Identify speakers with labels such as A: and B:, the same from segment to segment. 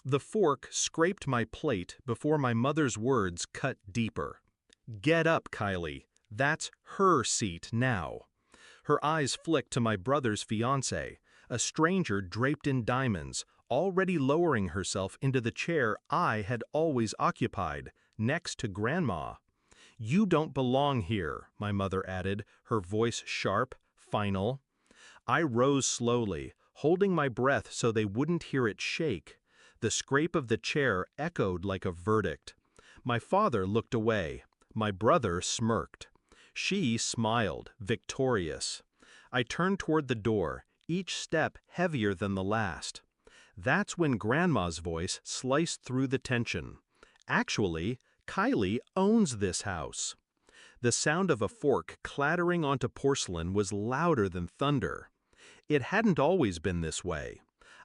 A: The fork scraped my plate before my mother's words cut deeper. "Get up, Kylie. That's her seat now." Her eyes flicked to my brother's fiancée, a stranger draped in diamonds, already lowering herself into the chair I had always occupied, next to Grandma. "You don't belong here," my mother added, her voice sharp, final. I rose slowly, holding my breath so they wouldn't hear it shake. The scrape of the chair echoed like a verdict. My father looked away. My brother smirked. She smiled, victorious. I turned toward the door, each step heavier than the last. That's when Grandma's voice sliced through the tension. "Actually, Kylie owns this house." The sound of a fork clattering onto porcelain was louder than thunder. It hadn't always been this way.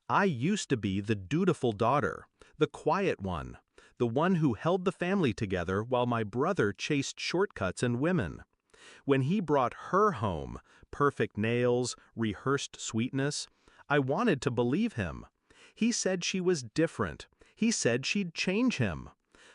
A: I used to be the dutiful daughter, the quiet one, the one who held the family together while my brother chased shortcuts and women. When he brought her home, perfect nails, rehearsed sweetness, I wanted to believe him. He said she was different. He said she'd change him.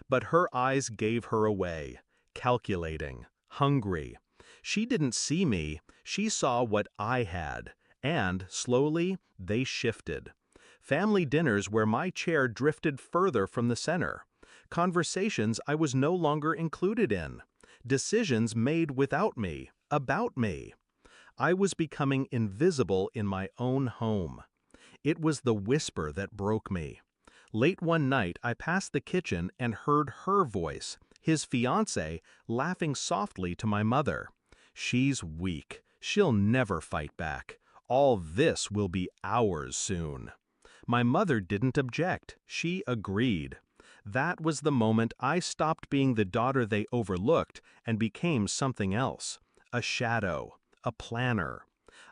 A: But her eyes gave her away, calculating, hungry. She didn't see me, she saw what I had, and, slowly, they shifted. Family dinners where my chair drifted further from the center. Conversations I was no longer included in. Decisions made without me, about me. I was becoming invisible in my own home. It was the whisper that broke me. Late one night, I passed the kitchen and heard her voice, his fiancée, laughing softly to my mother. "She's weak. She'll never fight back. All this will be ours soon." My mother didn't object. She agreed. That was the moment I stopped being the daughter they overlooked and became something else. A shadow. A planner.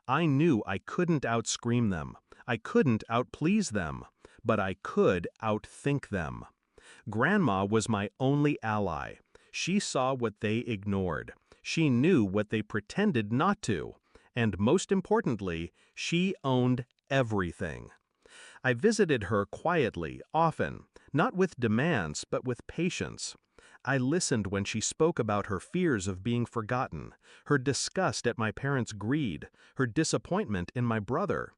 A: I knew I couldn't outscream them. I couldn't outplease them. But I could outthink them. Grandma was my only ally. She saw what they ignored. She knew what they pretended not to. And most importantly, she owned everything. I visited her quietly, often, not with demands, but with patience. I listened when she spoke about her fears of being forgotten, her disgust at my parents' greed, her disappointment in my brother.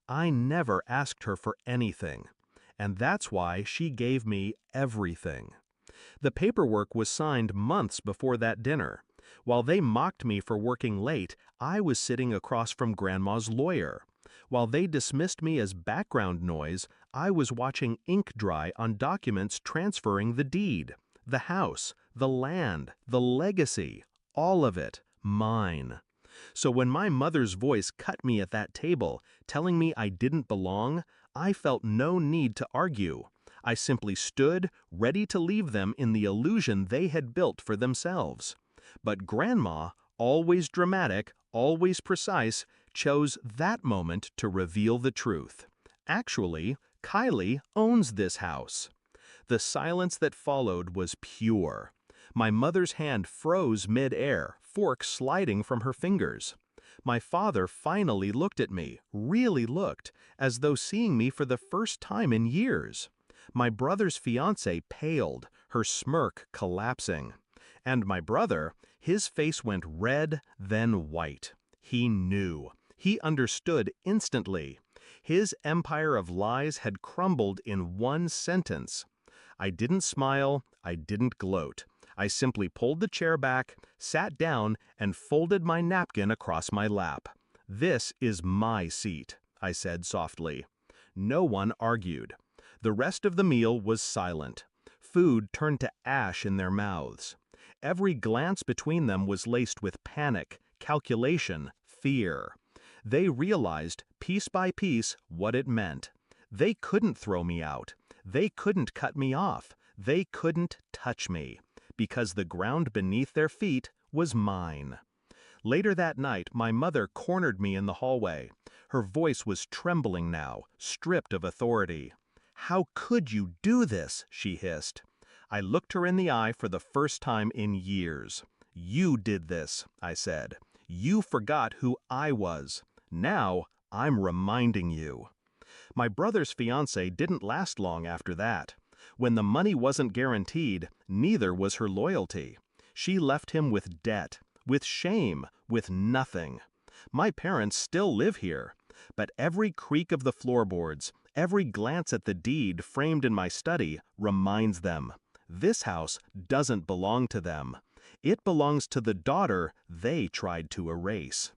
A: I never asked her for anything. And that's why she gave me everything. The paperwork was signed months before that dinner. While they mocked me for working late, I was sitting across from Grandma's lawyer. While they dismissed me as background noise, I was watching ink dry on documents transferring the deed, the house, the land, the legacy, all of it, mine. So when my mother's voice cut me at that table, telling me I didn't belong, I felt no need to argue. I simply stood, ready to leave them in the illusion they had built for themselves. But Grandma, always dramatic, always precise, chose that moment to reveal the truth. Actually, Kylie owns this house. The silence that followed was pure. My mother's hand froze mid-air, fork sliding from her fingers. My father finally looked at me, really looked, as though seeing me for the first time in years. My brother's fiancée paled, her smirk collapsing. And my brother, his face went red, then white. He knew. He understood instantly. His empire of lies had crumbled in one sentence. I didn't smile, I didn't gloat. I simply pulled the chair back, sat down, and folded my napkin across my lap. "This is my seat," I said softly. No one argued. The rest of the meal was silent. Food turned to ash in their mouths. Every glance between them was laced with panic, calculation, fear. They realized, piece by piece, what it meant. They couldn't throw me out. They couldn't cut me off. They couldn't touch me. Because the ground beneath their feet was mine. Later that night, my mother cornered me in the hallway. Her voice was trembling now, stripped of authority. "How could you do this?" she hissed. I looked her in the eye for the first time in years. "You did this," I said. "You forgot who I was. Now, I'm reminding you." My brother's fiancée didn't last long after that. When the money wasn't guaranteed, neither was her loyalty. She left him with debt, with shame, with nothing. My parents still live here, but every creak of the floorboards, every glance at the deed framed in my study reminds them. This house doesn't belong to them. It belongs to the daughter they tried to erase.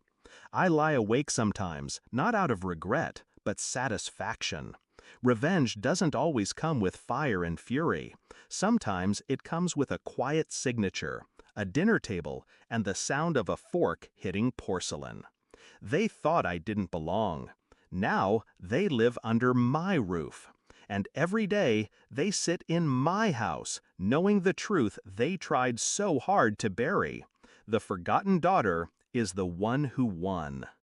A: I lie awake sometimes, not out of regret, but satisfaction. Revenge doesn't always come with fire and fury. Sometimes it comes with a quiet signature, a dinner table, and the sound of a fork hitting porcelain. They thought I didn't belong. Now they live under my roof. And every day they sit in my house, knowing the truth they tried so hard to bury. The forgotten daughter is the one who won.